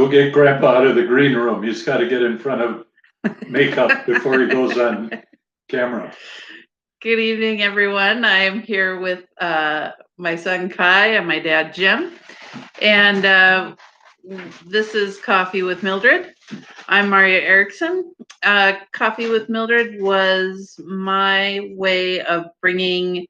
Go get Grandpa out of the green room. He's got to get in front of makeup before he goes on camera. Good evening, everyone. I am here with my son Kai and my dad Jim, and this is Coffee with Mildred. I'm Maria Erickson. Coffee with Mildred was my way of bringing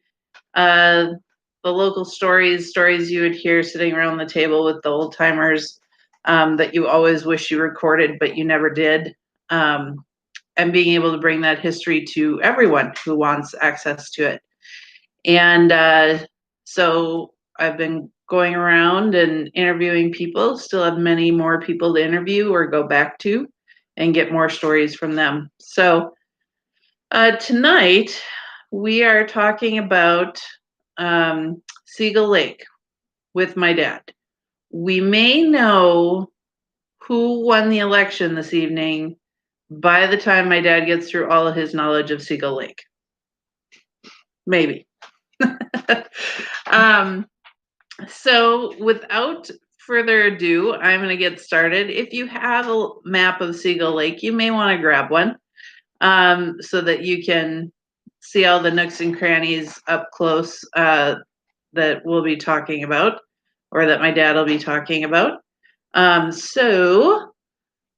the local stories you would hear sitting around the table with the old timers that you always wish you recorded, but you never did. And being able to bring that history to everyone who wants access to it. And so I've been going around and interviewing people, still have many more people to interview or go back to and get more stories from them. So tonight we are talking about Seagull Lake with my dad. We may know who won the election this evening by the time my dad gets through all of his knowledge of Seagull Lake. Maybe. So without further ado, I'm going to get started. If you have a map of Seagull Lake, you may want to grab one so that you can see all the nooks and crannies up close that we'll be talking about, or that my dad will be talking about. So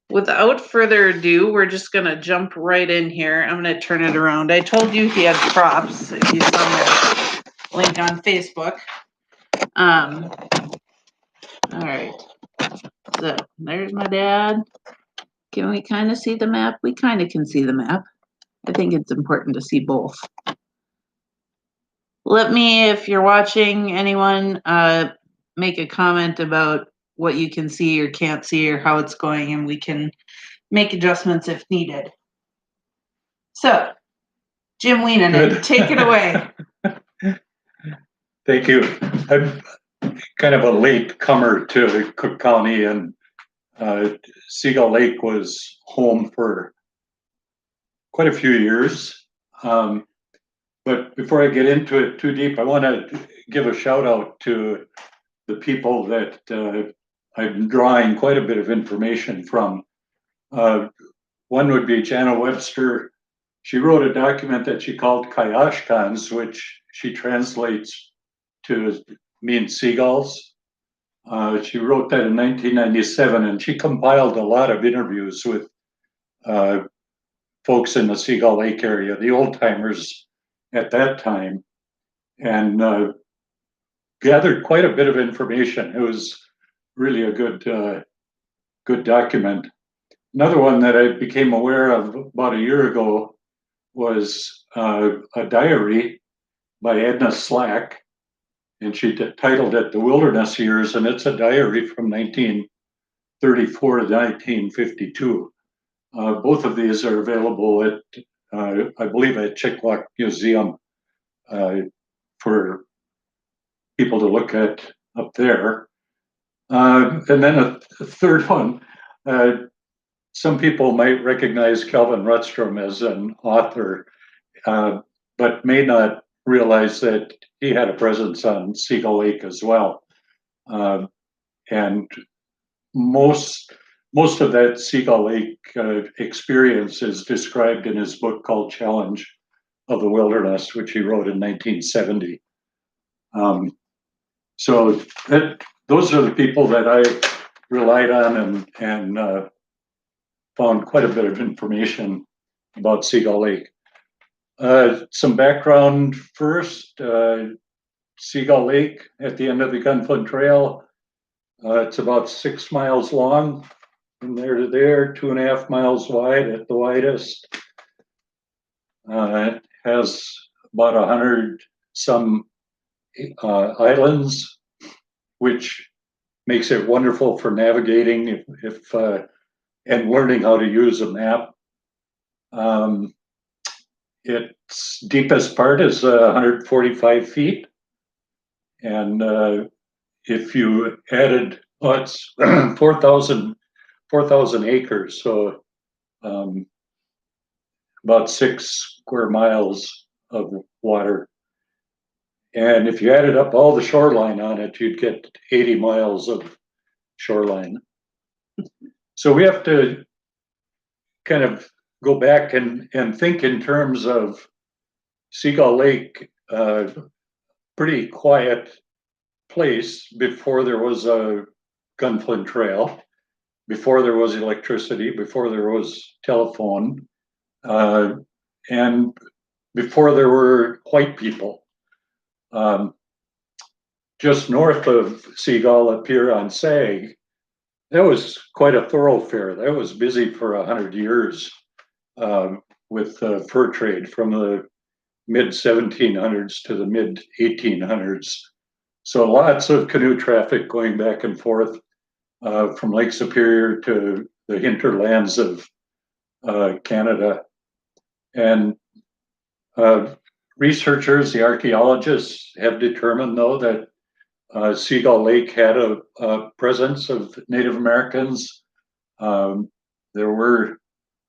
without further ado, we're just going to jump right in here. I'm going to turn it around. I told you he had props if you saw my link on Facebook. All right. So there's my dad. Can we kind of see the map? We kind of can see the map. I think it's important to see both. Let me, if you're watching, anyone make a comment about what you can see or can't see or how it's going, and we can make adjustments if needed. So, Jim Wiinanen, take it away. Thank you. I'm kind of a late comer to Cook County, and Seagull Lake was home for quite a few years. But before I get into it too deep, I want to give a shout out to the people that I'm drawing quite a bit of information from. One would be Jana Webster. She wrote a document that she called Kayashkans, which she translates to mean seagulls. She wrote that in 1997, and she compiled a lot of interviews with folks in the Seagull Lake area, the old timers at that time, and gathered quite a bit of information. It was really a good document. Another one that I became aware of about a year ago was a diary by Edna Slack, and she titled it The Wilderness Years, and it's a diary from 1934 to 1952. Both of these are available at, I believe, at Chickawauk Museum for people to look at up there. And then a third one, some people might recognize Kelvin Redstone as an author, but may not realize that he had a presence on Seagull Lake as well. And most of that Seagull Lake experience is described in his book called Challenge of the Wilderness, which he wrote in 1970. So those are the people that I relied on and found quite a bit of information about Seagull Lake. Some background first. Seagull Lake at the end of the Gunflint Trail. It's about 6 miles long from there to there, 2.5 miles wide at the widest. It has about 100 some islands, which makes it wonderful for navigating if and learning how to use a map. Its deepest part is 145 feet. And if you added, it's 4,000 acres, so about 6 square miles of water. And if you added up all the shoreline on it, you'd get 80 miles of shoreline. So we have to kind of go back and think in terms of Seagull Lake, pretty quiet place before there was a Gunflint Trail, before there was electricity, before there was telephone, and before there were white people. Just north of Seagull up here on Sag, that was quite a thoroughfare. That was busy for 100 years with fur trade from the mid 1700s to the mid 1800s. So lots of canoe traffic going back and forth from Lake Superior to the hinterlands of Canada. And researchers, the archaeologists have determined, though, that Seagull Lake had a presence of Native Americans. There were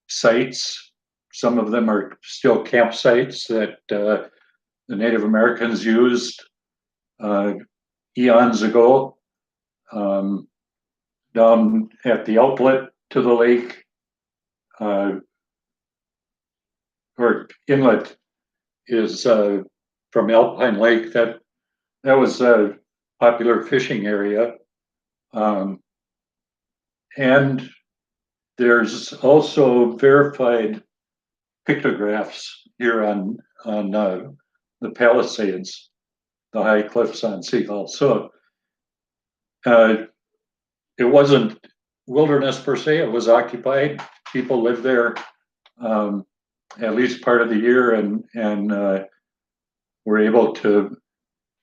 sites, some of them are still campsites that the Native Americans used eons ago. Down at the outlet to the lake, or inlet, is from Alpine Lake. That was a popular fishing area. And there's also verified pictographs here on the Palisades, the high cliffs on Seagull. So it wasn't wilderness per se, it was occupied. People lived there at least part of the year and were able to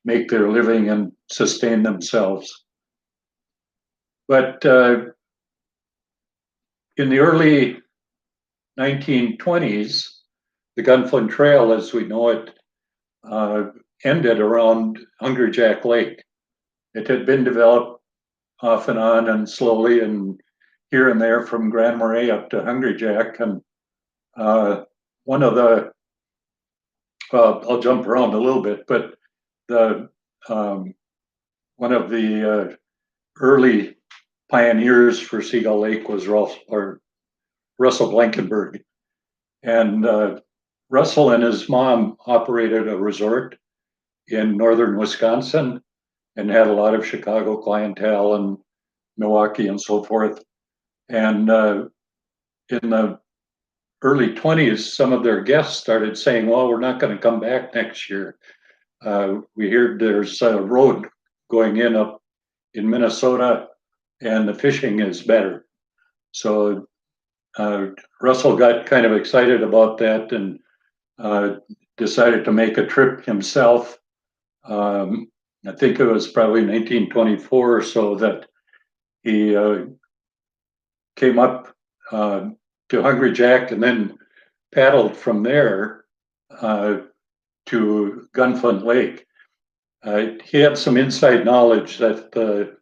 make their living and sustain themselves. But in the early 1920s, the Gunflint Trail, as we know it, ended around Hungry Jack Lake. It had been developed off and on and slowly and here and there from Grand Marais up to Hungry Jack. And one of the, I'll jump around a little bit, but the one of the early pioneers for Seagull Lake was Russell Blankenberg. And Russell and his mom operated a resort in northern Wisconsin and had a lot of Chicago clientele and Milwaukee and so forth. And in the early 20s, some of their guests started saying, well, we're not going to come back next year. We hear there's a road going in up in Minnesota and the fishing is better. So Russell got kind of excited about that and decided to make a trip himself. I think it was probably 1924 or so that he came up to Hungry Jack and then paddled from there to Gunflint Lake. He had some inside knowledge that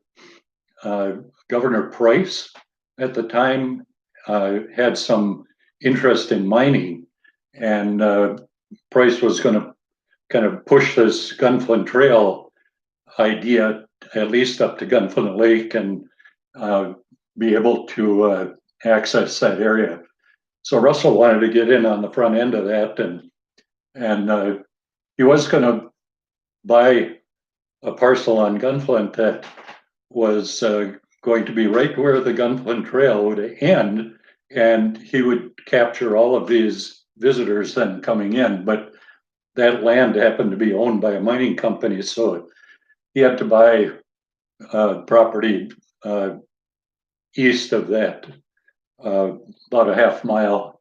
Governor Price at the time had some interest in mining, and Price was going to kind of push this Gunflint Trail idea at least up to Gunflint Lake and be able to access that area. So Russell wanted to get in on the front end of that, and he was going to buy a parcel on Gunflint that was going to be right where the Gunflint Trail would end, and he would capture all of these visitors then coming in. But that land happened to be owned by a mining company, so he had to buy property east of that, about a half mile,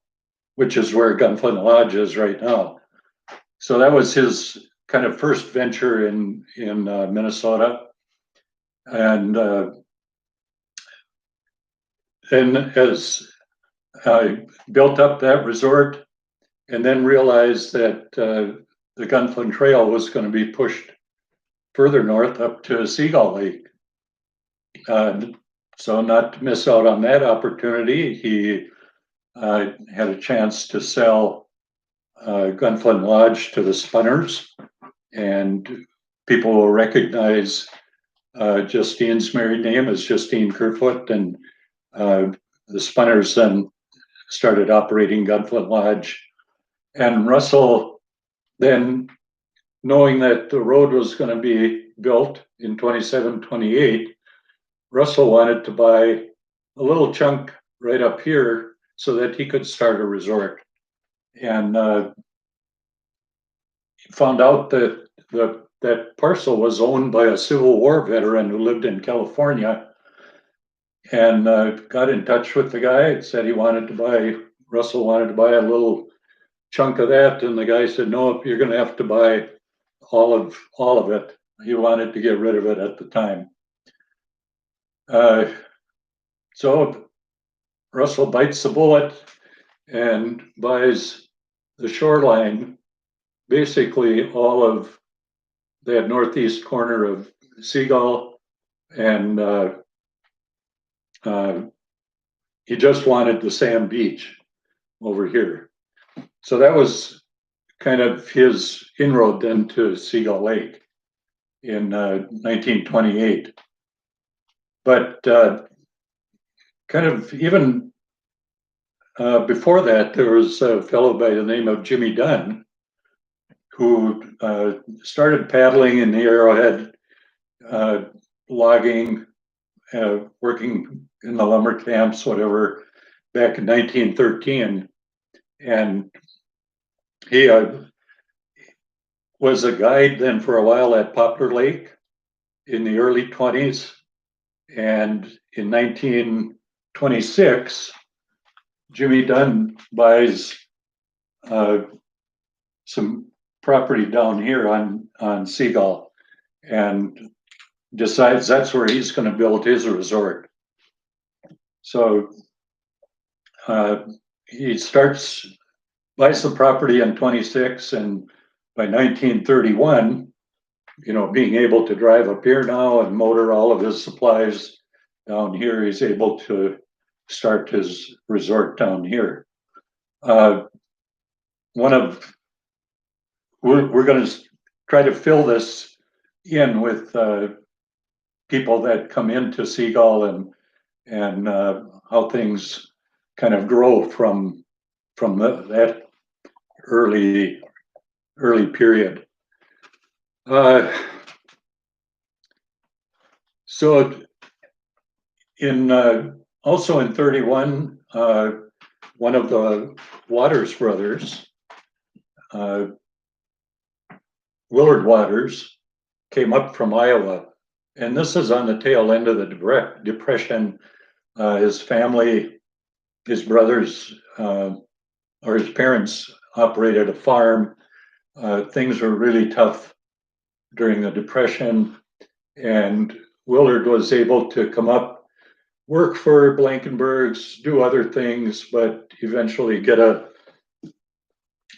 which is where Gunflint Lodge is right now. So that was his kind of first venture in Minnesota. And then as I built up that resort and then realized that the Gunflint Trail was going to be pushed further north up to Seagull Lake. So not to miss out on that opportunity, he had a chance to sell Gunflint Lodge to the Spunners, and people will recognize Justine's married name as Justine Kerfoot, and the Spunners then started operating Gunflint Lodge. And Russell then, knowing that the road was going to be built in 27, 28, Russell wanted to buy a little chunk right up here so that he could start a resort. And found out that that parcel was owned by a Civil War veteran who lived in California, and got in touch with the guy and said Russell wanted to buy a little chunk of that, and the guy said, no, you're going to have to buy all of it. He wanted to get rid of it at the time. So Russell bites the bullet and buys the shoreline, basically all of that northeast corner of Seagull, and he just wanted the sand beach over here. So that was kind of his inroad then to Seagull Lake in 1928. But kind of even before that, there was a fellow by the name of Jimmy Dunn who started paddling in the Arrowhead, logging, working in the lumber camps, whatever, back in 1913. And he was a guide then for a while at Poplar Lake in the early 20s. And in 1926, Jimmy Dunn buys some property down here on Seagull and decides that's where he's going to build his resort. So he buys the property in 26, and by 1931, being able to drive up here now and motor all of his supplies down here, he's able to start his resort down here. We're going to try to fill this in with people that come into Seagull and how things kind of grow from that early period. So also in 31, one of the Waters brothers, Willard Waters, came up from Iowa, and this is on the tail end of the Depression. His family, his brothers, or his parents operated a farm. Things were really tough during the Depression, and Willard was able to come up, work for Blankenbergs, do other things, but eventually get a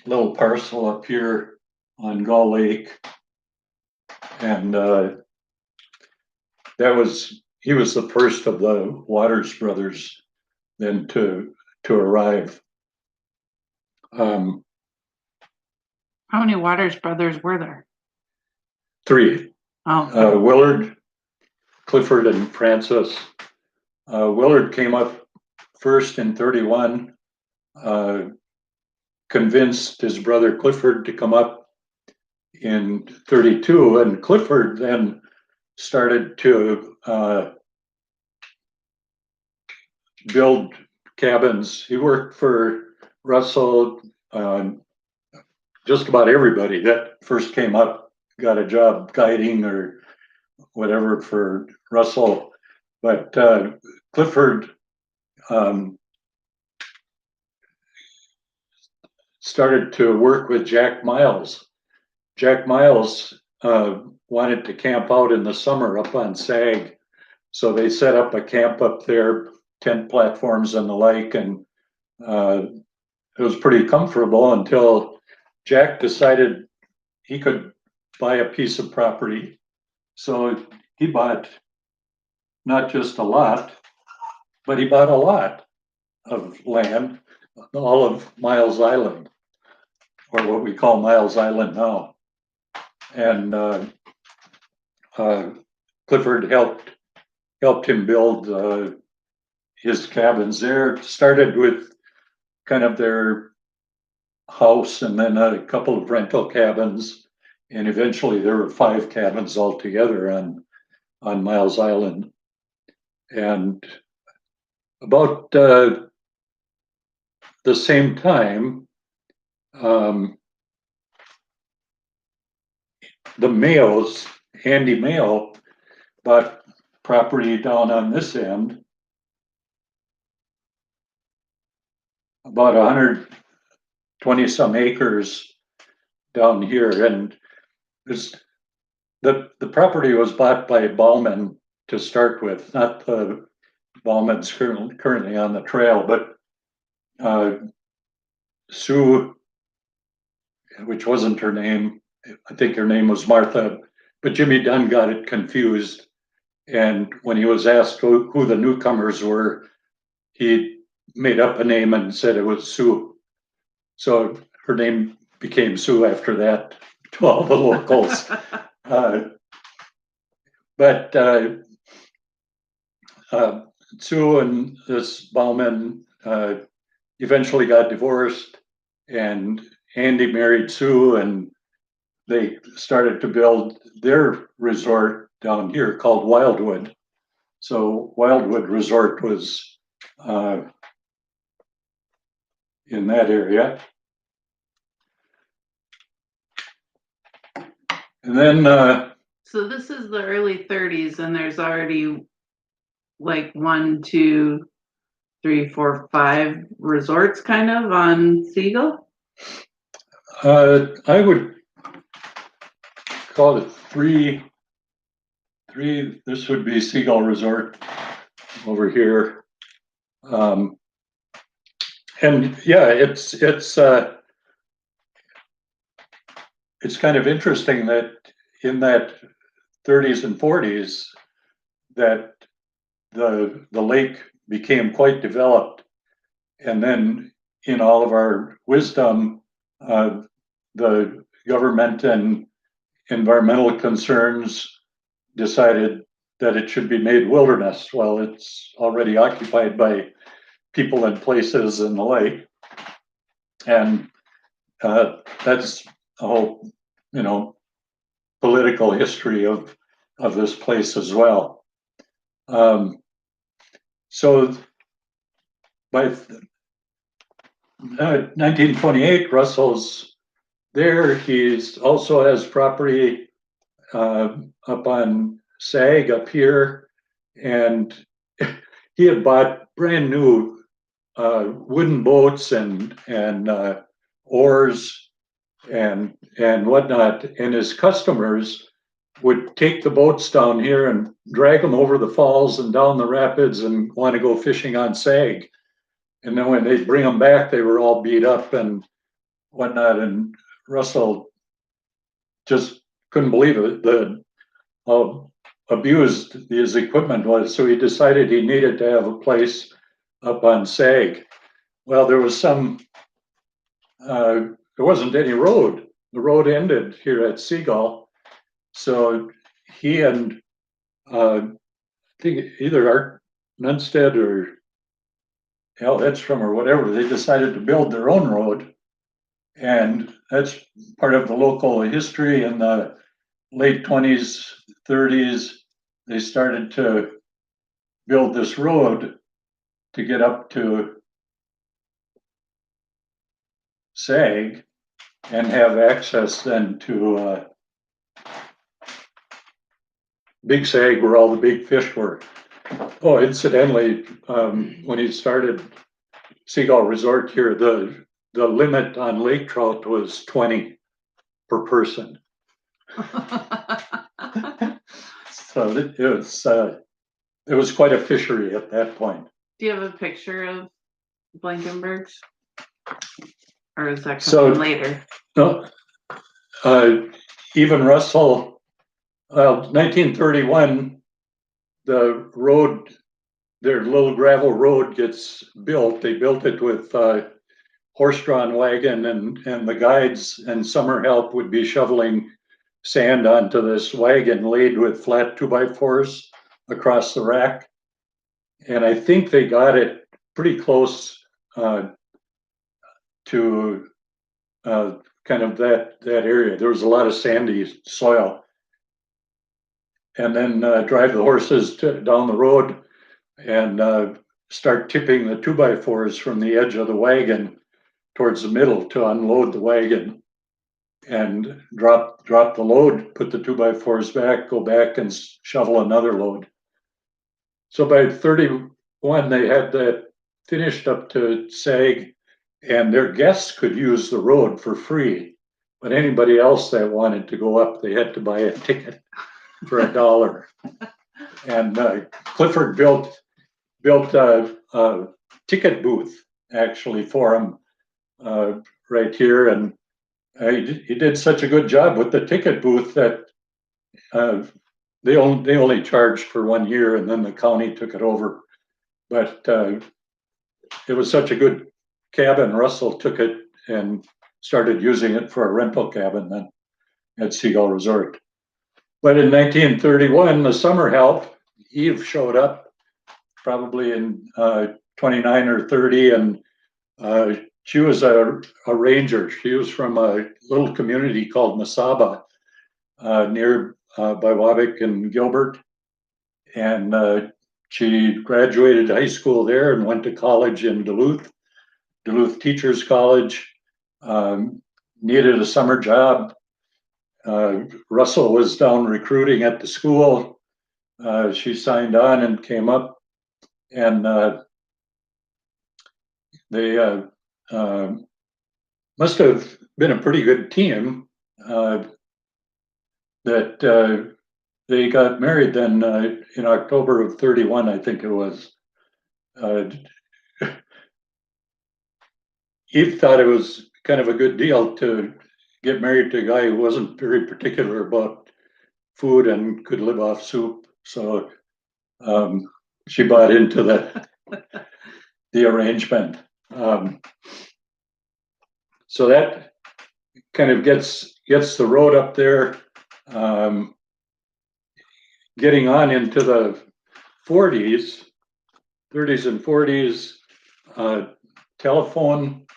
little parcel up here on Gull Lake. And he was the first of the Waters brothers then to arrive. How many Waters brothers were there? 3. Oh. Willard, Clifford, and Francis. Willard came up first in 31, convinced his brother Clifford to come up in 32, and Clifford then started to build cabins. He worked for Russell, just about everybody that first came up got a job guiding or whatever for Russell. But Clifford started to work with Jack Miles. Jack Miles wanted to camp out in the summer up on Sag. So they set up a camp up there, tent platforms and the like, and it was pretty comfortable until Jack decided he could buy a piece of property. So he bought not just a lot, but he bought a lot of land, all of Miles Island, or what we call Miles Island now. And Clifford helped him build his cabins there. Started with kind of their house and then a couple of rental cabins. And eventually there were 5 cabins altogether on Miles Island. And about the same time, the Mayos, Andy Mayo, bought property down on this end, about 120 some acres down here. And this, the property was bought by Bauman to start with, not the Bauman's currently on the trail, but Sue, which wasn't her name, I think her name was Martha, but Jimmy Dunn got it confused. And when he was asked who the newcomers were, he made up a name and said it was Sue. So her name became Sue after that to all the locals. But Sue and this Bauman eventually got divorced, and Andy married Sue, and they started to build their resort down here called Wildwood. So Wildwood Resort was in that area. And then So this is the early 30s, and there's already like 1, 2, 3, 4, 5 resorts kind of on Seagull. I would call it 3. This would be Seagull Resort over here. And yeah, it's kind of interesting that in that 30s and 40s that the lake became quite developed, and then in all of our wisdom, the government and environmental concerns decided that it should be made wilderness. Well, it's already occupied by people and places in the lake, and that's a whole, political history of this place as well. So by 1928, Russell's there. He's also has property up on Sag up here, and he had bought brand new wooden boats and oars and whatnot, and his customers would take the boats down here and drag them over the falls and down the rapids and want to go fishing on Sag. And then when they'd bring them back, they were all beat up and whatnot. And Russell just couldn't believe it, how abused his equipment was. So he decided he needed to have a place up on Sag. Well, there was there wasn't any road. The road ended here at Seagull. So he and I think either Art Nunstead or Al Edstrom or whatever, they decided to build their own road. And that's part of the local history. In the late 20s, 30s, they started to build this road to get up to Sag and have access then to Big Sag, where all the big fish were. Oh, incidentally, when he started Seagull Resort here, the limit on lake trout was 20 per person. So it was quite a fishery at that point. Do you have a picture of Blankenberg's? Or is that coming later? No, even Russell, 1931, the road, their little gravel road gets built. They built it with horse-drawn wagon, and the guides and summer help would be shoveling sand onto this wagon laid with flat 2x4s across the rack. And I think they got it pretty close to kind of that area. There was a lot of sandy soil. And then drive the horses down the road and start tipping the 2x4s from the edge of the wagon towards the middle to unload the wagon and drop the load, put the 2x4s back, go back and shovel another load. So by 31, they had that finished up to Sag, and their guests could use the road for free. But anybody else that wanted to go up, they had to buy a ticket for $1. And Clifford built a ticket booth actually for him right here, and he did such a good job with the ticket booth that they only charged for 1 year, and then the county took it over. But it was such a good cabin. Russell took it and started using it for a rental cabin then at Seagull Resort. But in 1931, the summer help, Eve showed up probably in 29 or 30, and she was a ranger. She was from a little community called Masaba near by Wabick and Gilbert. And she graduated high school there and went to college in Duluth Teachers College. Needed a summer job. Russell was down recruiting at the school. She signed on and came up, and they must have been a pretty good team that they got married then in October of 31, I think it was. Eve thought it was kind of a good deal to get married to a guy who wasn't very particular about food and could live off soup. So she bought into the arrangement. So that kind of gets the road up there. Getting on into the 40s, 30s and 40s, telephone,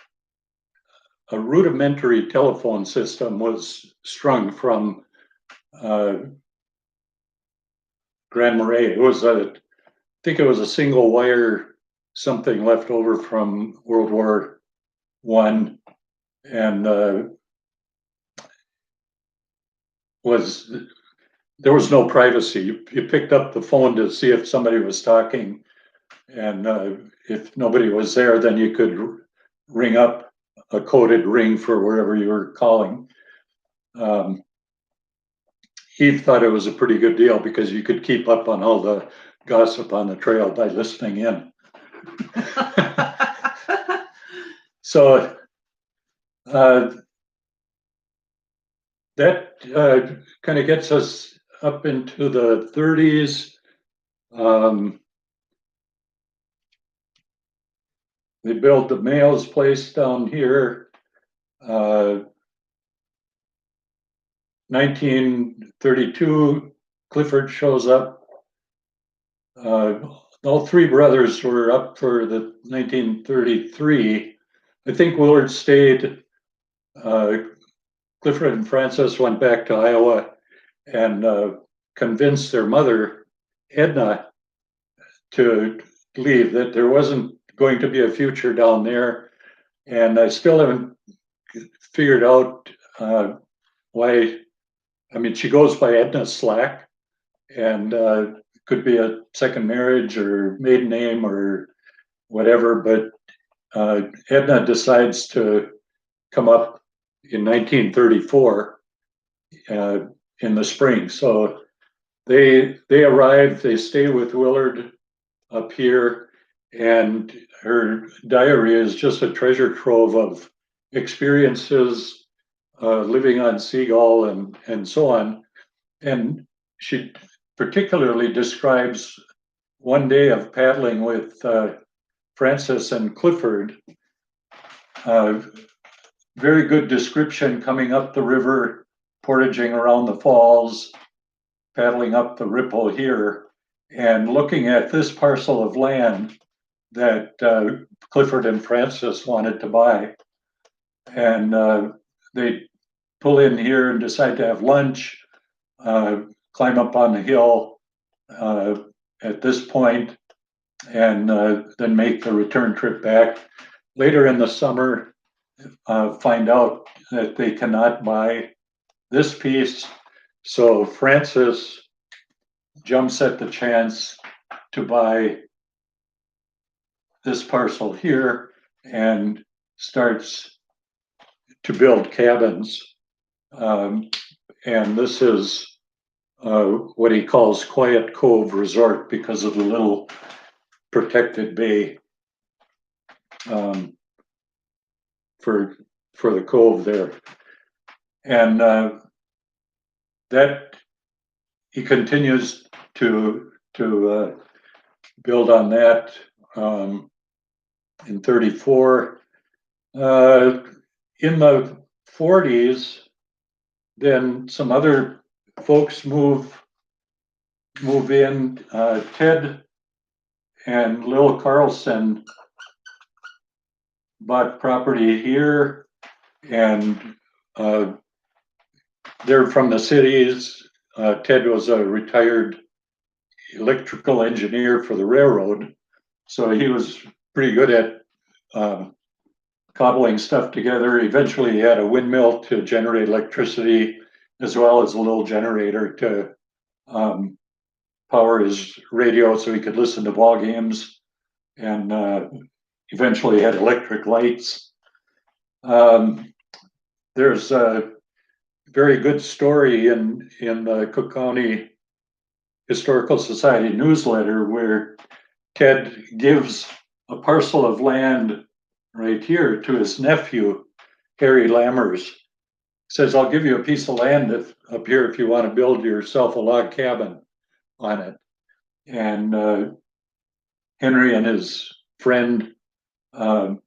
a rudimentary telephone system was strung from Grand Marais. It was I think it was a single wire, something left over from World War I, and there was no privacy. You picked up the phone to see if somebody was talking, and if nobody was there, then you could ring up a coded ring for wherever you were calling. Eve thought it was a pretty good deal because you could keep up on all the gossip on the trail by listening in. So that kind of gets us up into the 30s. They built the Mails place down here. 1932, Clifford shows up. All three brothers were up for the 1933. I think Willard stayed. Clifford and Frances went back to Iowa and convinced their mother, Edna, to leave, that there wasn't going to be a future down there. And I still haven't figured out why. I mean, she goes by Edna Slack, and could be a second marriage or maiden name or whatever, but Edna decides to come up in 1934 in the spring. So they arrive, they stay with Willard up here, and her diary is just a treasure trove of experiences living on Seagull and so on. And she particularly describes one day of paddling with Frances and Clifford. Very good description coming up the river, portaging around the falls, paddling up the ripple here. and looking at this parcel of land that Clifford and Francis wanted to buy. And they pull in here and decide to have lunch, climb up on the hill at this point, and then make the return trip back. Later in the summer, find out that they cannot buy this piece. So Francis jumps at the chance to buy this parcel here and starts to build cabins. And this is what he calls Quiet Cove Resort because of the little protected bay for the cove there. And that he continues to build on that in 34. In the 40s, then some other folks move in. Ted and Lil Carlson bought property here, and they're from the cities. Ted was a retired electrical engineer for the railroad, so he was pretty good at cobbling stuff together. Eventually, he had a windmill to generate electricity, as well as a little generator to power his radio so he could listen to ball games, and eventually had electric lights. There's a very good story in the Cook County Historical Society newsletter where Ted gives a parcel of land right here to his nephew, Harry Lammers. Says, I'll give you a piece of land up here if you want to build yourself a log cabin on it. And Henry and his friend, can't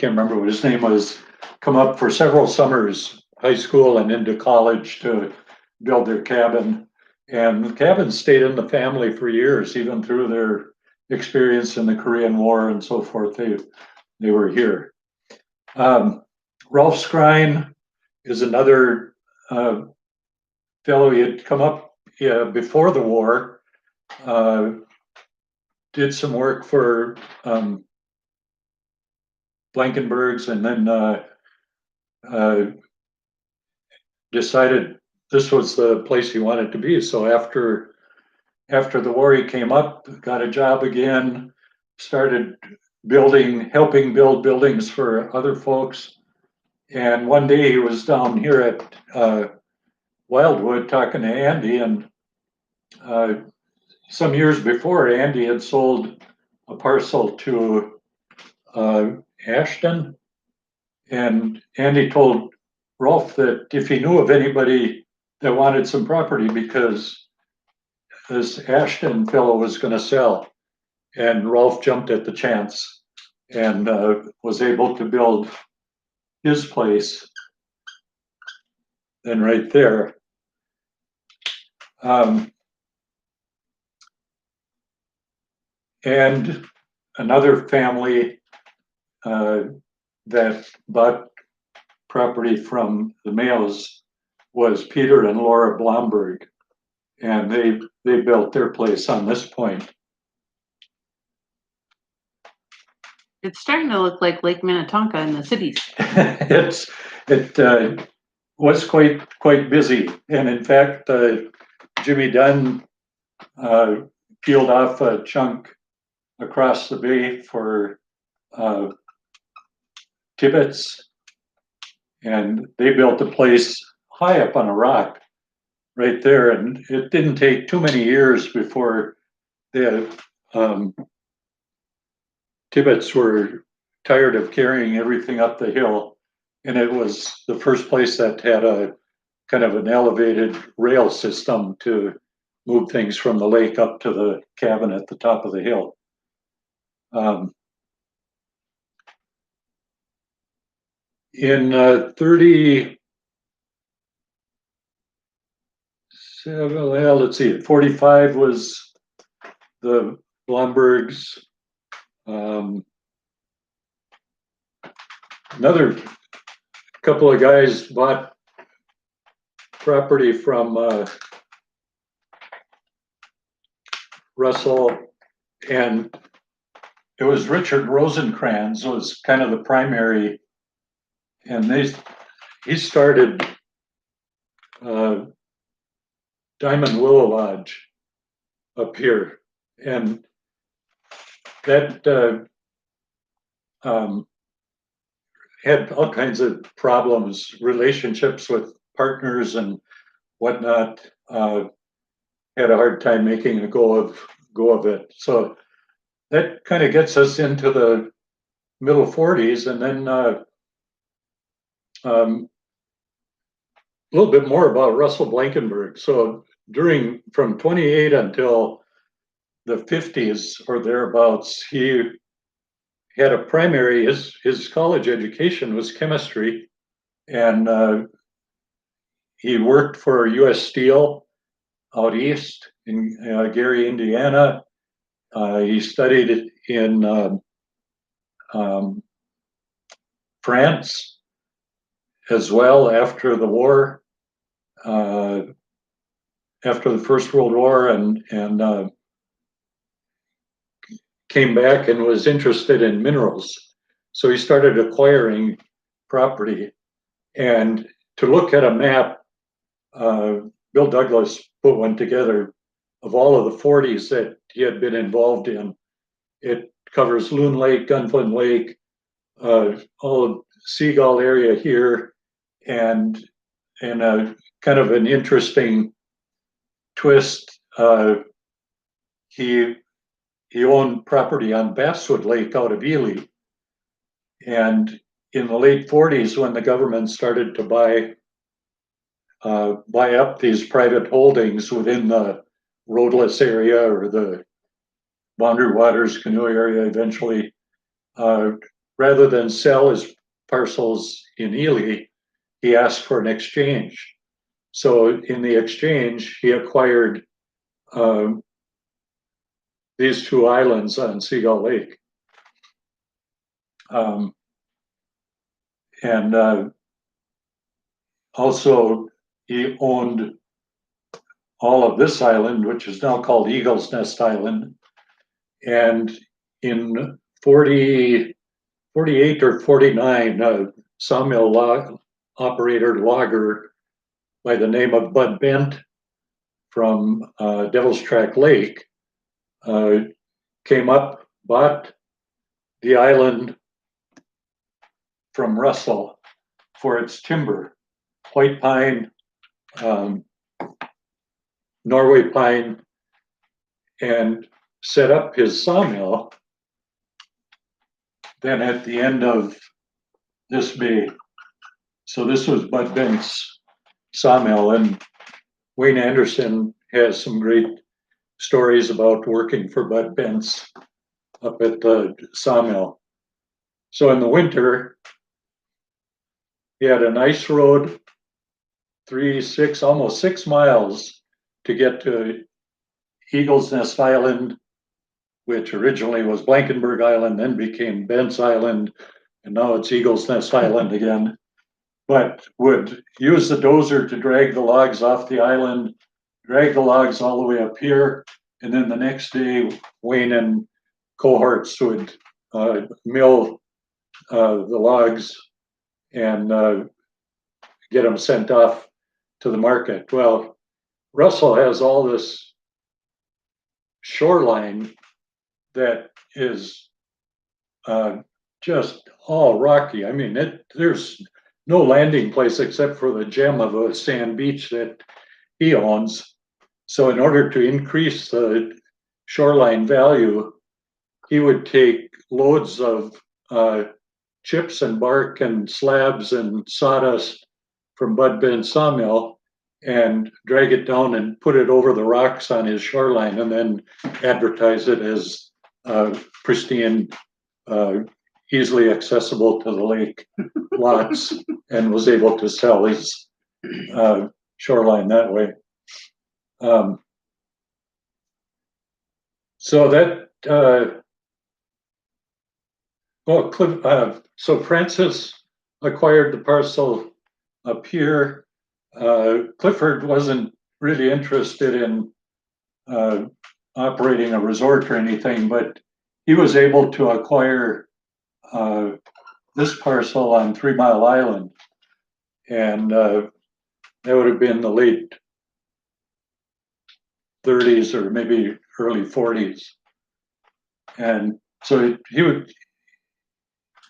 remember what his name was, come up for several summers, high school and into college, to build their cabin. And the cabin stayed in the family for years, even through their experience in the Korean War and so forth. They were here. Rolf Skrine is another fellow. He had come up before the war, did some work for Blankenbergs, and then decided this was the place he wanted to be. So after the war, he came up, got a job again, started helping build buildings for other folks. And one day he was down here at Wildwood talking to Andy, and some years before, Andy had sold a parcel to Ashton, and Andy told Rolf that if he knew of anybody that wanted some property, because this Ashton fellow was going to sell, and Rolf jumped at the chance and was able to build his place then right there. And another family that bought property from the Mayos was Peter and Laura Blomberg, and they built their place on this point. It's starting to look like Lake Minnetonka in the cities. It was quite busy, and in fact, Jimmy Dunn peeled off a chunk across the bay for Tibbetts, and they built a place high up on a rock right there. And it didn't take too many years before the Tibbetts were tired of carrying everything up the hill, and it was the first place that had a kind of an elevated rail system to move things from the lake up to the cabin at the top of the hill. In 37, well, let's see, 45 was the Blombergs. Another couple of guys bought property from Russell, and it was Richard Rosencrantz was kind of the primary, and he started Diamond Willow Lodge up here, and that had all kinds of problems, relationships with partners and whatnot. Had a hard time making a go of it. So that kind of gets us into the middle 40s, and then a little bit more about Russell Blankenberg. So from 28 until the 50s or thereabouts, he had a primary, his college education was chemistry, and he worked for US Steel out east in Gary, Indiana. He studied in France as well after the war, after the First World War, and came back and was interested in minerals. So he started acquiring property. And to look at a map, Bill Douglas put one together of all of the 40s that he had been involved in. It covers Loon Lake, Gunflint Lake, all of Seagull area here, and a kind of an interesting twist. He owned property on Basswood Lake out of Ely, and in the late 40s, when the government started to buy up these private holdings within the roadless area or the Boundary Waters canoe area, eventually, rather than sell his parcels in Ely, he asked for an exchange. So in the exchange, he acquired these two islands on Seagull Lake. And also he owned all of this island, which is now called Eagle's Nest Island. And in 48 or 49, a sawmill operator logger by the name of Bud Bent from Devil's Track Lake came up, bought the island from Russell for its timber, white pine, Norway pine, and set up his sawmill then at the end of this bay. So this was Bud Bent's sawmill, and Wayne Anderson has some great stories about working for Bud Bent's up at the sawmill. So in the winter, he had an ice road, almost 6 miles to get to Eagle's Nest Island, which originally was Blankenberg Island, then became Bent's Island, and now it's Eagle's Nest Island again. But would use the dozer to drag the logs off the island, drag the logs all the way up here, and then the next day, Wayne and cohorts would mill the logs and get them sent off to the market. Well, Russell has all this shoreline that is just all rocky. I mean, there's no landing place except for the gem of a sand beach that he owns. So in order to increase the shoreline value, he would take loads of chips and bark and slabs and sawdust from Bud Bent's sawmill and drag it down and put it over the rocks on his shoreline, and then advertise it as pristine, easily accessible to the lake lots, and was able to sell his shoreline that way. Um, so that so Francis acquired the parcel up here. Clifford wasn't really interested in operating a resort or anything, but he was able to acquire this parcel on 3 Mile Island, and that would have been the late 30s or maybe early 40s. And so he would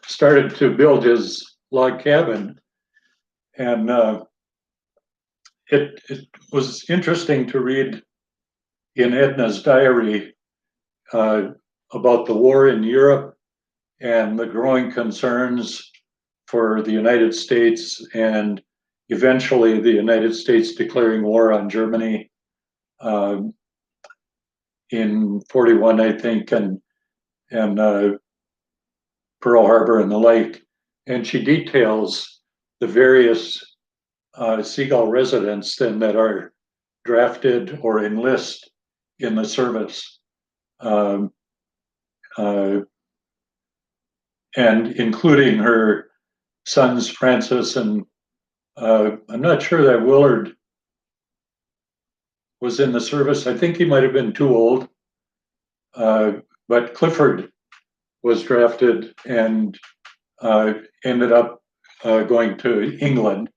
started to build his log cabin, and it was interesting to read in Edna's diary about the war in Europe and the growing concerns for the United States, and eventually the United States declaring war on Germany in 41, I think, and Pearl Harbor and the like. And she details the various Seagull residents then that are drafted or enlist in the service. Um, uh, and including her sons, Francis, and I'm not sure that Willard was in the service. I think he might have been too old. But Clifford was drafted and ended up going to England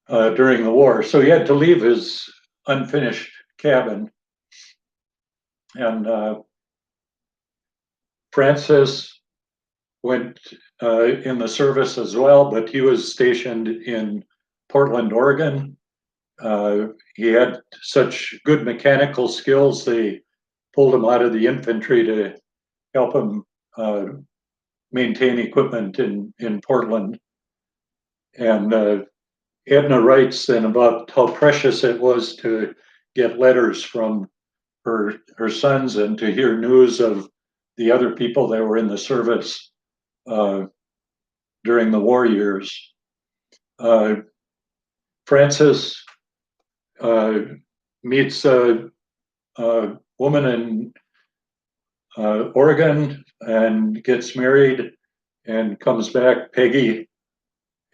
during the war. So he had to leave his unfinished cabin. And Francis went in the service as well, but he was stationed in Portland, Oregon. He had such good mechanical skills, they pulled him out of the infantry to help him maintain equipment in Portland. And Edna writes then about how precious it was to get letters from her sons and to hear news of the other people that were in the service during the war years. Francis meets a woman in Oregon and gets married and comes back. Peggy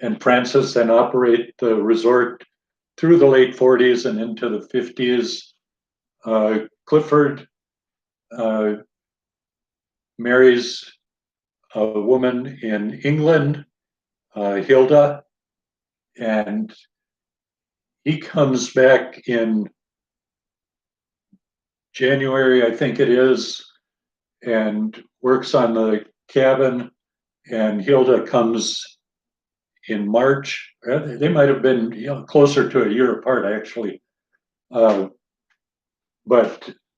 and Francis then operate the resort through the late 40s and into the 50s. Clifford marries a woman in England, Hilda, and he comes back in January, I think it is, and works on the cabin. And Hilda comes in March. They might have been closer to a year apart, actually. But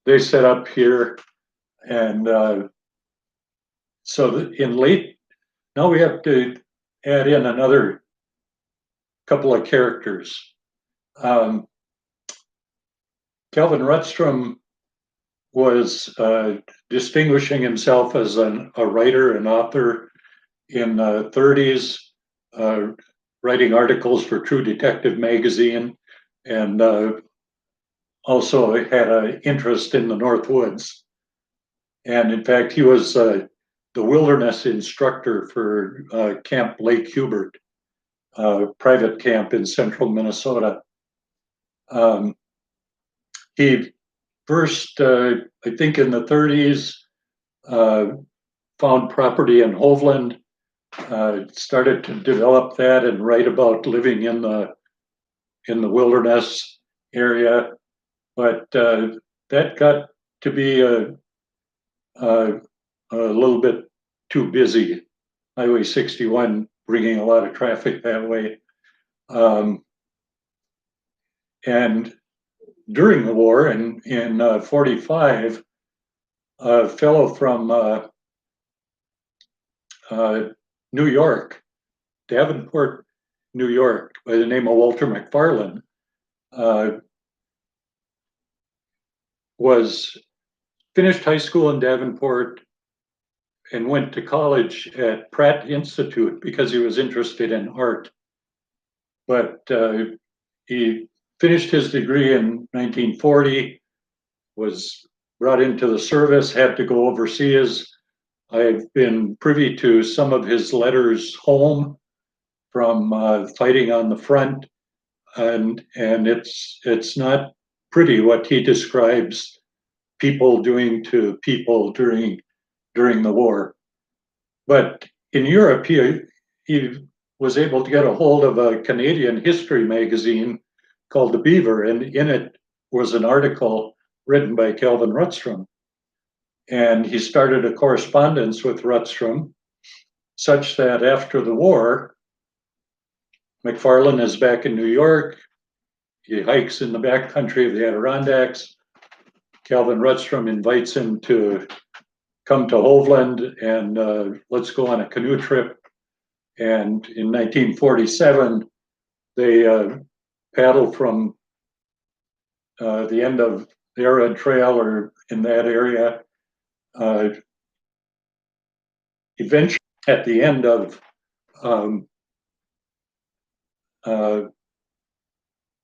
they set up here, and so in late, now we have to add in another couple of characters. Kelvin Redstone was distinguishing himself as a writer and author in the 30s, writing articles for True Detective magazine, and also had an interest in the North Woods. And in fact, he was the wilderness instructor for Camp Lake Hubert, private camp in central Minnesota. He first, I think in the 30s, found property in Hovland, started to develop that and write about living in the wilderness area. But that got to be a little bit too busy. Highway 61 bringing a lot of traffic that way. And during the war in 45, a fellow from New York, Davenport, New York, by the name of Walter McFarland, was finished high school in Davenport and went to college at Pratt Institute because he was interested in art. But he finished his degree in 1940, was brought into the service, had to go overseas. I've been privy to some of his letters home from fighting on the front, and it's not pretty what he describes people doing to people during the war. But in Europe, he was able to get a hold of a Canadian history magazine called The Beaver, and in it was an article written by Kelvin Redstone. And he started a correspondence with Redstone, such that after the war, McFarland is back in New York. He hikes in the backcountry of the Adirondacks. Kelvin Redstone invites him to come to Hovland and let's go on a canoe trip. And in 1947, they paddled from the end of the Arrowhead Trail or in that area. Eventually, at the end of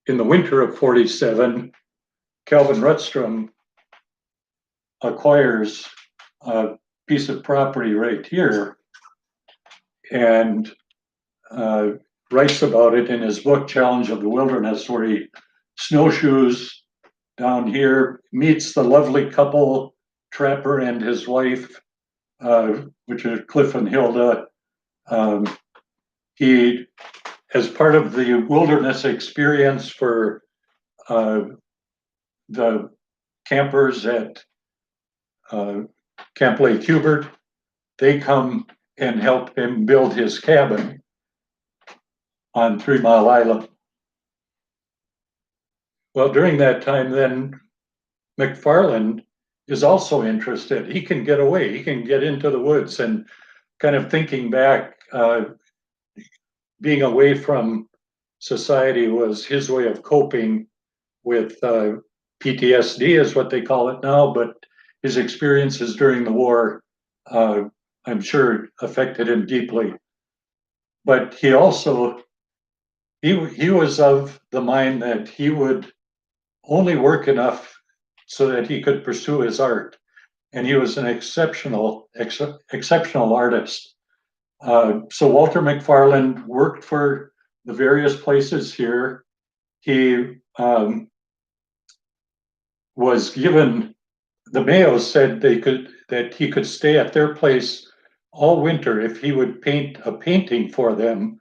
in the winter of 47, Kelvin Redstone acquires a piece of property right here and writes about it in his book, Challenge of the Wilderness, where he snowshoes down here, meets the lovely couple, Trapper and his wife, which are Cliff and Hilda. He, as part of the wilderness experience for the campers at Camp Lake Hubert, they come and help him build his cabin on 3 Mile Island. Well, during that time, then McFarland is also interested. He can get away, he can get into the woods, and kind of thinking back, being away from society was his way of coping with PTSD, is what they call it now, but his experiences during the war, I'm sure, affected him deeply. But he also, he was of the mind that he would only work enough so that he could pursue his art. And he was an exceptional artist. So Walter McFarland worked for the various places here. He was given, the Mayos said that he could stay at their place all winter if he would paint a painting for them,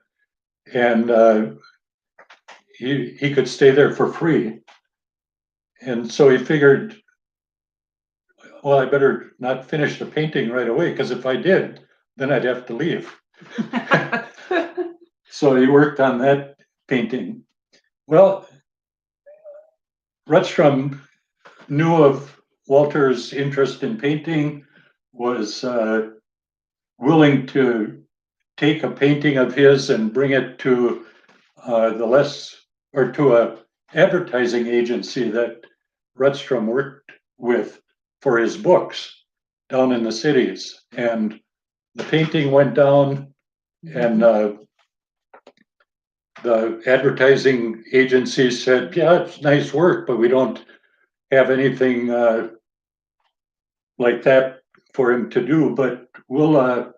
and he could stay there for free. And so he figured, well, I better not finish the painting right away, because if I did, then I'd have to leave. So he worked on that painting. Well, Redstone knew of Walter's interest in painting, was willing to take a painting of his and bring it to to a advertising agency that Redstone worked with for his books down in the cities. And the painting went down, and the advertising agency said, yeah, it's nice work, but we don't have anything like that for him to do, but we'll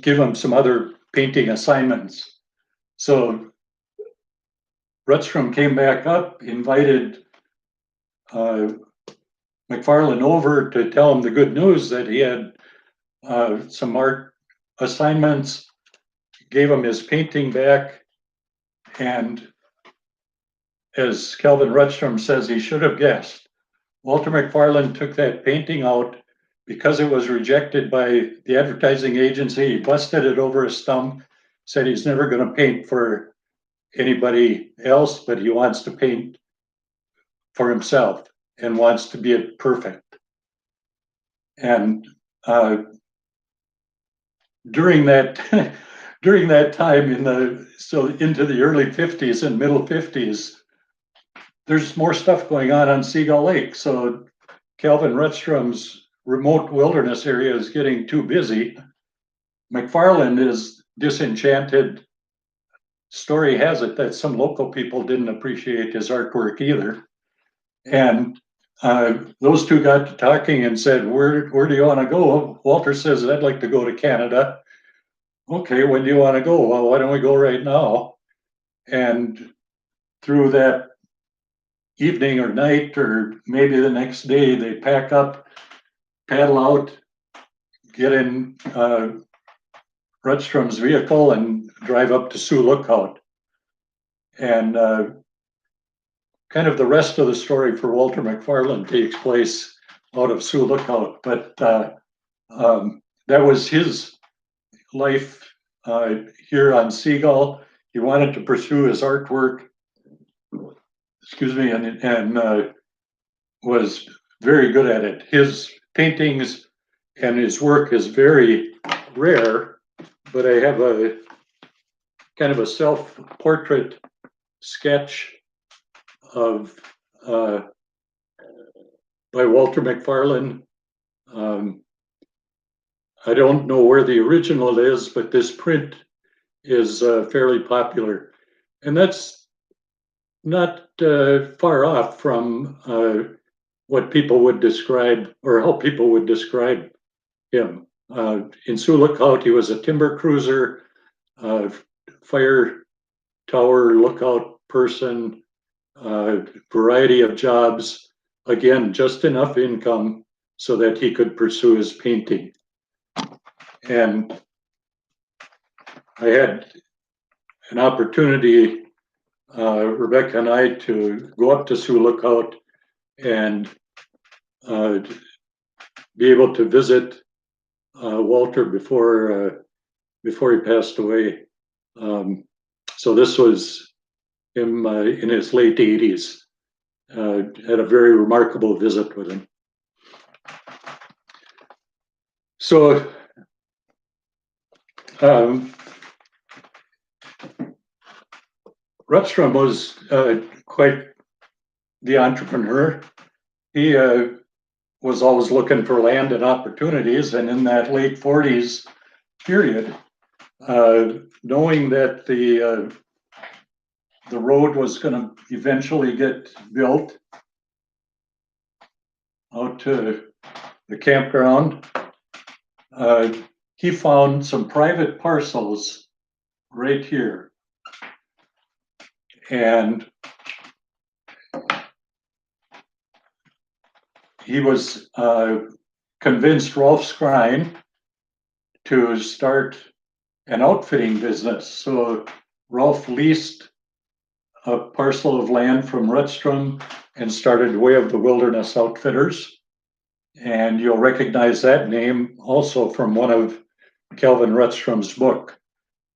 give him some other painting assignments. So Redstone came back up, invited McFarland over to tell him the good news that he had some art assignments, gave him his painting back, and as Kelvin Redstone says, he should have guessed. Walter McFarland took that painting out because it was rejected by the advertising agency. He busted it over his thumb, said he's never going to paint for anybody else, but he wants to paint for himself and wants to be it perfect. And during that time into the early 50s and middle 50s, there's more stuff going on Seagull Lake. So Kelvin Redstone's remote wilderness area is getting too busy. McFarland is disenchanted story has it that some local people didn't appreciate his artwork either. And those two got to talking and said, where do you want to go? Walter says, I'd like to go to Canada. Okay, when do you want to go? Well, why don't we go right now? And through that evening or night, or maybe the next day, they pack up, paddle out, get in Redstone's vehicle and drive up to Sioux Lookout. And kind of the rest of the story for Walter McFarland takes place out of Sioux Lookout, but that was his life here on Seagull. He wanted to pursue his artwork, and was very good at it. His paintings and his work is very rare, but I have a kind of a self-portrait sketch of by Walter McFarland. I don't know where the original is, but this print is fairly popular, and that's not far off from what people would describe, or how people would describe him. In Sioux Lookout, he was a timber cruiser, fire tower lookout person, variety of jobs, again, just enough income so that he could pursue his painting. And I had an opportunity, Rebecca and I, to go up to Sioux Lookout and be able to visit Walter before he passed away. So this was him in his late 80s. Had a very remarkable visit with him. So Redstone was quite the entrepreneur. He was always looking for land and opportunities, and in that late 40s period, knowing that the road was going to eventually get built out to the campground, he found some private parcels right here. And he was convinced Rolf Skrine to start an outfitting business. So Rolf leased a parcel of land from Redstone and started Way of the Wilderness Outfitters. And you'll recognize that name also from one of Kelvin Redstone's book.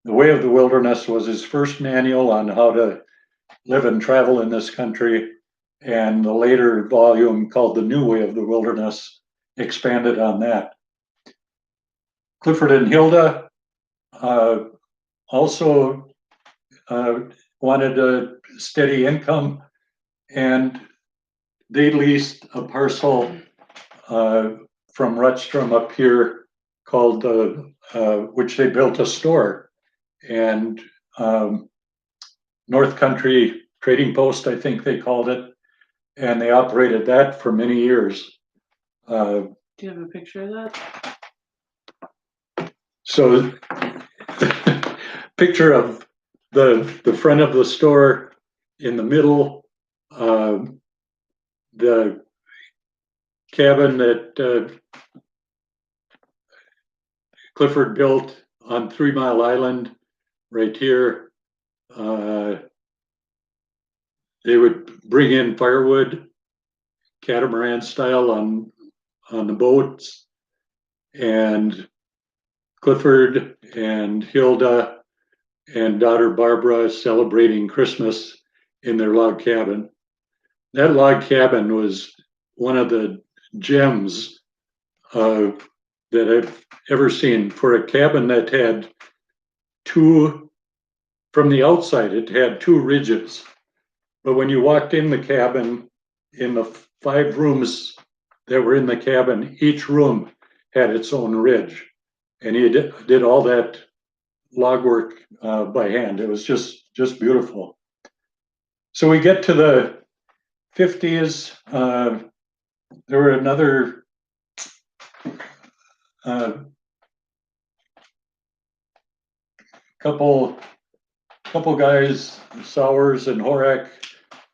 The Way of the Wilderness was his first manual on how to live and travel in this country, and the later volume called The New Way of the Wilderness expanded on that. Clifford and Hilda also wanted a steady income, and they leased a parcel from Redstone up here called, which they built a store, and North Country Trading Post, I think they called it, and they operated that for many years. Do you have a picture of that? So, picture of the front of the store in the middle, the cabin that Clifford built on 3 Mile Island right here. They would bring in firewood, catamaran style on the boats, and Clifford and Hilda and daughter Barbara celebrating Christmas in their log cabin. That log cabin was one of the gems that I've ever seen. For a cabin that had from the outside, it had 2 ridges. But when you walked in the cabin, in the 5 rooms that were in the cabin, each room had its own ridge. And he did all that log work by hand. It was just just beautiful. So we get to the 50s. There were another couple guys, Sowers and Horak,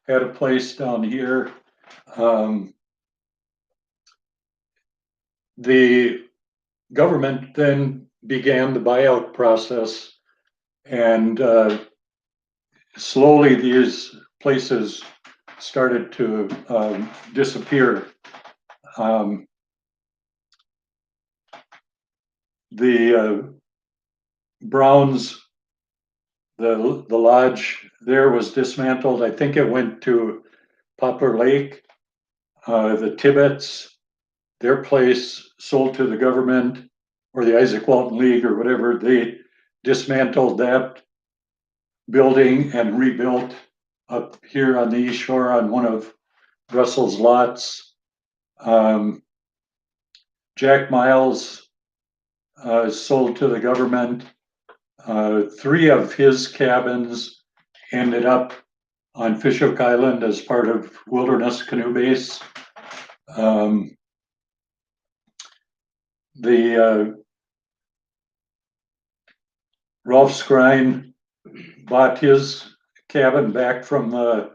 had a place down here. The government then began the buyout process, and slowly these places started to disappear. The Browns, the lodge there was dismantled. I think it went to Poplar Lake. The Tibbets, their place sold to the government or the Isaac Walton League or whatever. They dismantled that building and rebuilt up here on the East Shore on one of Russell's lots. Jack Miles sold to the government. 3 of his cabins ended up on Fishhook Island as part of Wilderness Canoe Base. Ralph Skrine bought his cabin back from the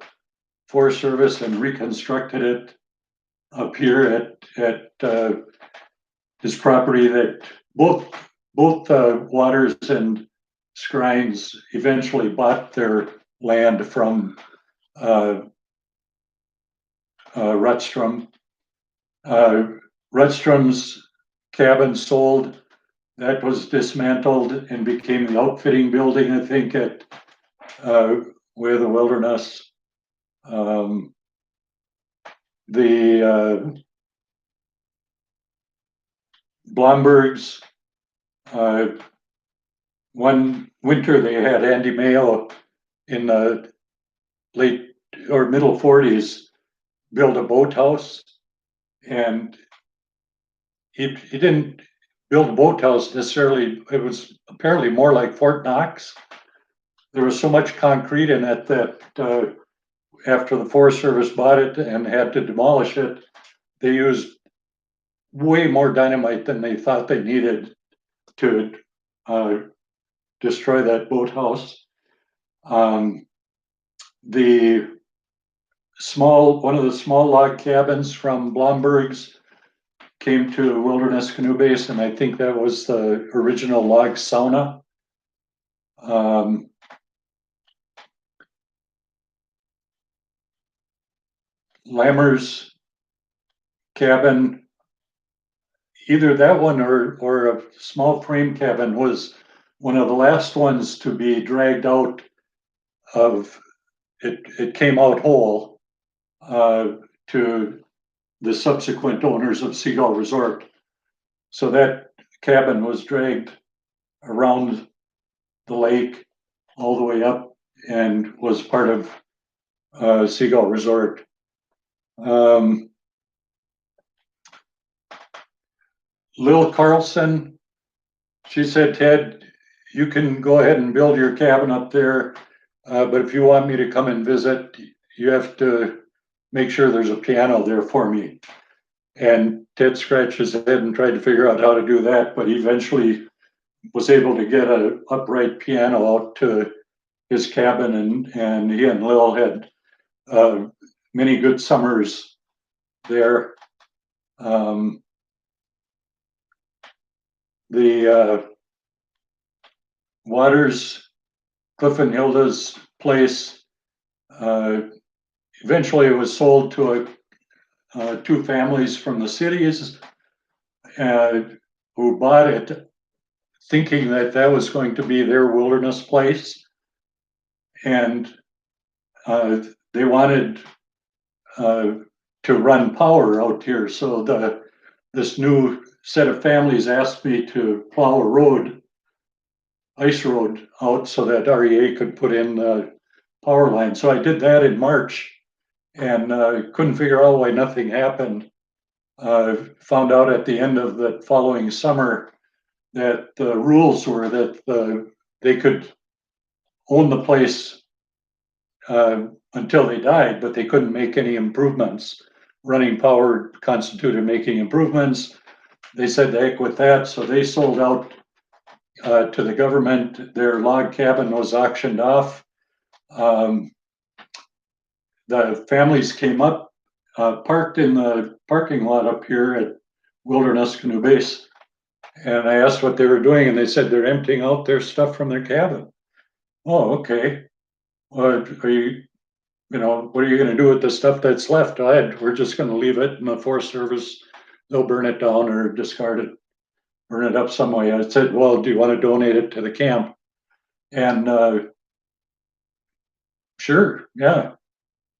Forest Service and reconstructed it up here at his property. That both Waters and Skrines eventually bought their land from Rutstrom. Rutstrom's cabin sold. That was dismantled and became the outfitting building, I think, at Way of the Wilderness. The Blombergs, one winter they had Andy Mayo in the late or middle 40s build a boathouse, and he didn't build a boathouse necessarily. It was apparently more like Fort Knox. There was so much concrete in it that after the Forest Service bought it and had to demolish it, they used way more dynamite than they thought they needed to destroy that boathouse. One of the small log cabins from Blomberg's came to Wilderness Canoe Base, and I think that was the original log sauna. Lammer's cabin, either that one or a small frame cabin, was one of the last ones to be dragged out of it. It came out whole to the subsequent owners of Seagull Resort. So that cabin was dragged around the lake all the way up and was part of Seagull Resort. Lil Carlson, she said, Ted, you can go ahead and build your cabin up there, but if you want me to come and visit, you have to make sure there's a piano there for me. And Ted scratched his head and tried to figure out how to do that, but he eventually was able to get an upright piano out to his cabin, and he and Lil had many good summers there. The Waters, Cliff and Hilda's place, eventually it was sold to 2 families from the cities who bought it thinking that that was going to be their wilderness place. And they wanted to run power out here. So this new set of families asked me to plow a road, ice road out so that REA could put in the power line. So I did that in March and couldn't figure out why nothing happened. Found out at the end of the following summer that the rules were that they could owned the place until they died, but they couldn't make any improvements. Running power constituted making improvements. They said the heck with that, so they sold out to the government. Their log cabin was auctioned off. The families came up, parked in the parking lot up here at Wilderness Canoe Base, and I asked what they were doing, and they said they're emptying out their stuff from their cabin. Oh, okay. What are you, what are you going to do with the stuff that's left? We're just going to leave it in the Forest Service. They'll burn it down or discard it, burn it up some way. I said, well, do you want to donate it to the camp? And sure, yeah.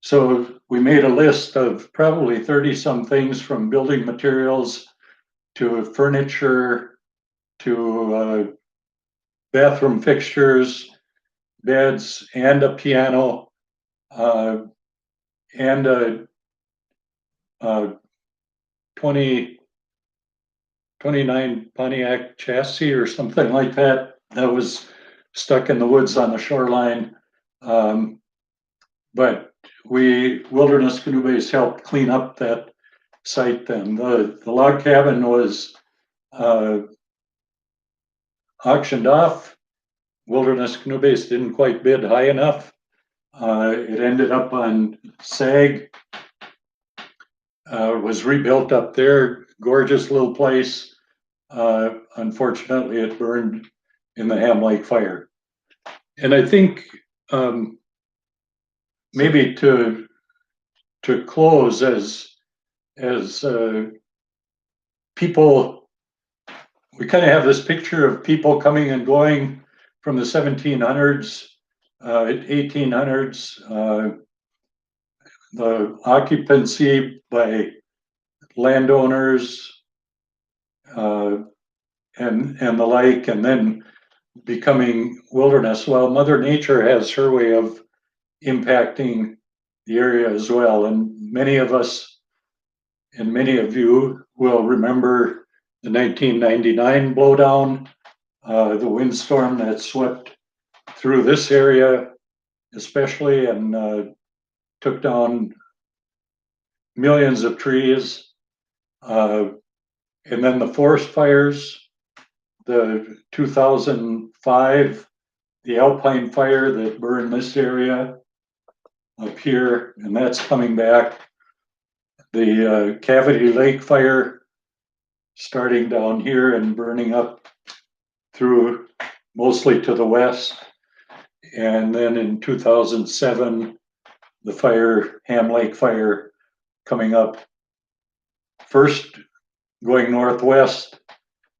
So we made a list of probably 30 some things, from building materials to furniture to bathroom fixtures, beds, and a piano, and a 29 Pontiac chassis or something like that was stuck in the woods on the shoreline. But Wilderness Canoe Base helped clean up that site then. The log cabin was auctioned off. Wilderness Canoe Base didn't quite bid high enough. It ended up on SAG, was rebuilt up there. Gorgeous little place. Unfortunately, it burned in the Ham Lake fire. And I think maybe to close, as people, we kind of have this picture of people coming and going from the 1700s, 1800s, the occupancy by landowners and the like, and then becoming wilderness. Well, Mother Nature has her way of impacting the area as well. And many of us and many of you will remember the 1999 blowdown, the windstorm that swept through this area especially, and took down millions of trees. And then the forest fires, the 2005, the Alpine fire that burned this area up here, and that's coming back. The Cavity Lake fire starting down here and burning up through mostly to the west. And then in 2007, the Ham Lake fire coming up, first going northwest,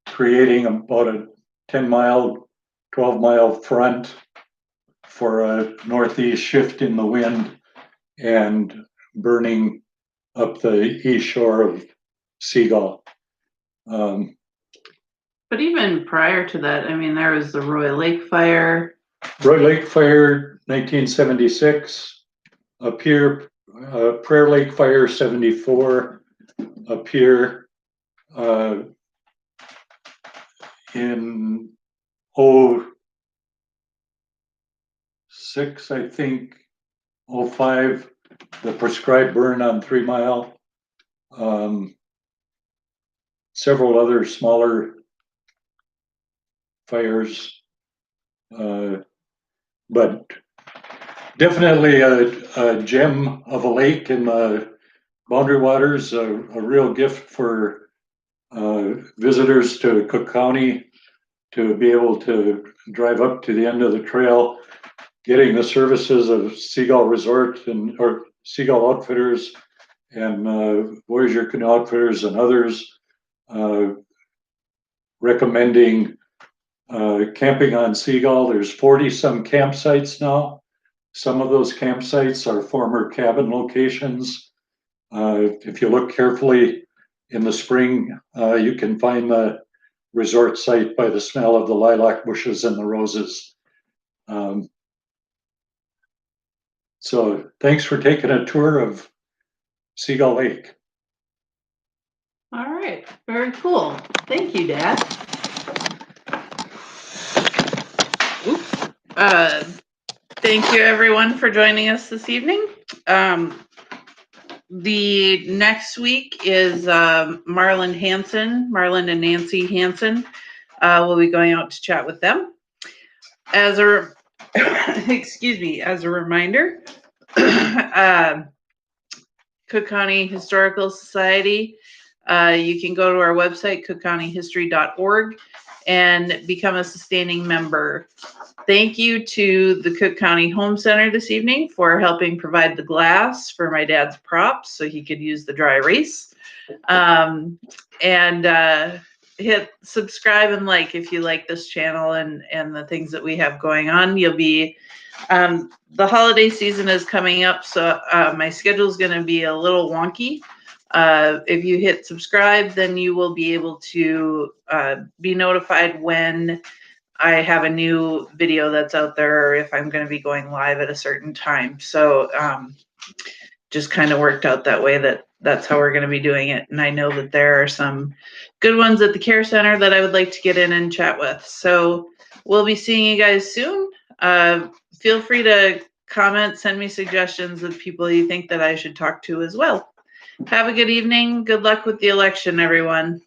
creating about a 10-mile, 12-mile front for a northeast shift in the wind and burning up the east shore of Seagull. But even prior to that, I mean, there was the Roy Lake fire. Roy Lake fire, 1976. Up here, Prayer Lake fire, 74. Up here in 06, I think, 05, the prescribed burn on 3 Mile. Several other smaller fires, but definitely a gem of a lake in the Boundary Waters, a real gift for visitors to Cook County to be able to drive up to the end of the trail, getting the services of Seagull Resort or Seagull Outfitters and Voyager Canoe Outfitters and others, recommending camping on Seagull. There's 40 some campsites now. Some of those campsites are former cabin locations. If you look carefully in the spring, you can find the resort site by the smell of the lilac bushes and the roses. So thanks for taking a tour of Seagull Lake. All right, very cool. Thank you, Dad. Oops. Thank you, everyone, for joining us this evening. The next week is Marlon and Nancy Hansen. We'll be going out to chat with them. As a reminder, Cook County Historical Society. You can go to our website, cookcountyhistory.org, and become a sustaining member. Thank you to the Cook County Home Center this evening for helping provide the glass for my dad's props so he could use the dry erase. Hit subscribe and like if you like this channel and the things that we have going on. You'll be the holiday season is coming up, so my schedule is going to be a little wonky. If you hit subscribe, then you will be able to be notified when I have a new video that's out there, or if I'm going to be going live at a certain time. So just kind of worked out that way that's how we're going to be doing it. And I know that there are some good ones at the care center that I would like to get in and chat with. So we'll be seeing you guys soon. Feel free to comment, send me suggestions of people you think that I should talk to as well. Have a good evening. Good luck with the election, everyone.